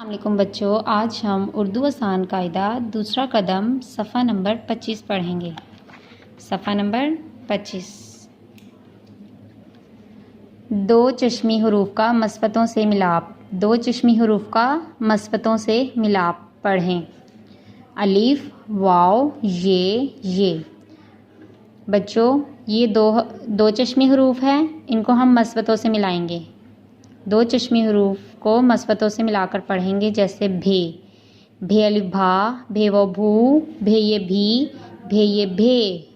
वालेकुम बच्चों, आज हम उर्दू आसान कायदा दूसरा कदम सफ़ा नंबर 25 पढ़ेंगे। सफ़ा नंबर 25। दो चश्मी हरूफ का मस्बतों से मिलाप। दो चश्मी हरूफ का मस्बतों से मिलाप पढ़ें। अलीफ, वाव, ये। बच्चों, ये दो चश्मी हरूफ हैं, इनको हम मस्बतों से मिलाएंगे। दो चश्मी हरूफ को मस्बतों से मिलाकर पढ़ेंगे, जैसे भे अलिफ भा, भे वो भू, भे ये भी, भे ये भे।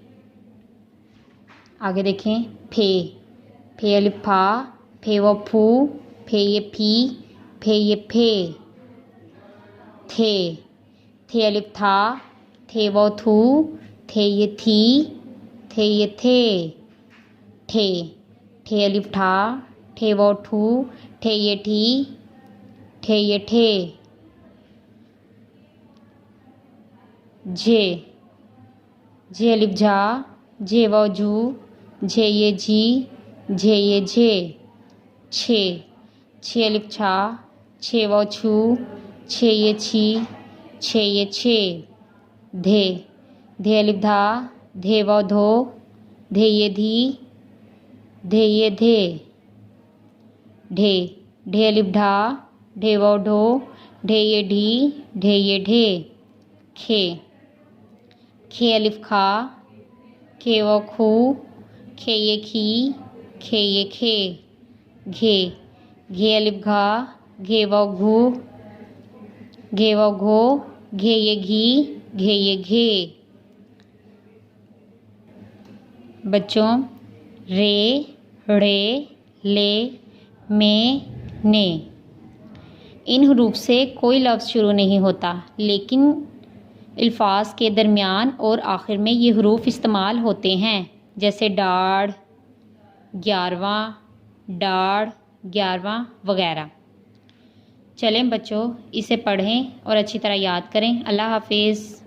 आगे देखें, फे अलिफ फा, फे वो फू, फे ये फी, फे ये फे। थे अलिफ था, थे वो थू, थे ये थी, थे ये थे। ठे अलिफ ठा, ठे वो ठू, ठे ये ठी, ठे ये ठे। जे अलिफ झा, जे वो जू, झे ये झी, झे ये झे। छे अलिफ छा, छे वो छू, छे ये छी, छे ये छे। धे अलिफ धा, धे वो धो, धे ये धी, धे ये धे। ढे अलिफ ढा, ढे वो ढो, ढे ये ढी, ढे ये ढे। खे अलिफ खा, खे वो खू, खे ये खी, खे ये खे। घे अलिफ घा, घे वो घू, घे वो घो, घे ये घी, घे ये घे। बच्चों, रे, ड़े, ले, में, ने, इन हरूफ से कोई लफ्ज़ शुरू नहीं होता, लेकिन अल्फाज के दरमियान और आखिर में ये हरूफ इस्तेमाल होते हैं, जैसे डाढ़, 11वां वगैरह। चलें बच्चों, इसे पढ़ें और अच्छी तरह याद करें। अल्लाह हाफिज़।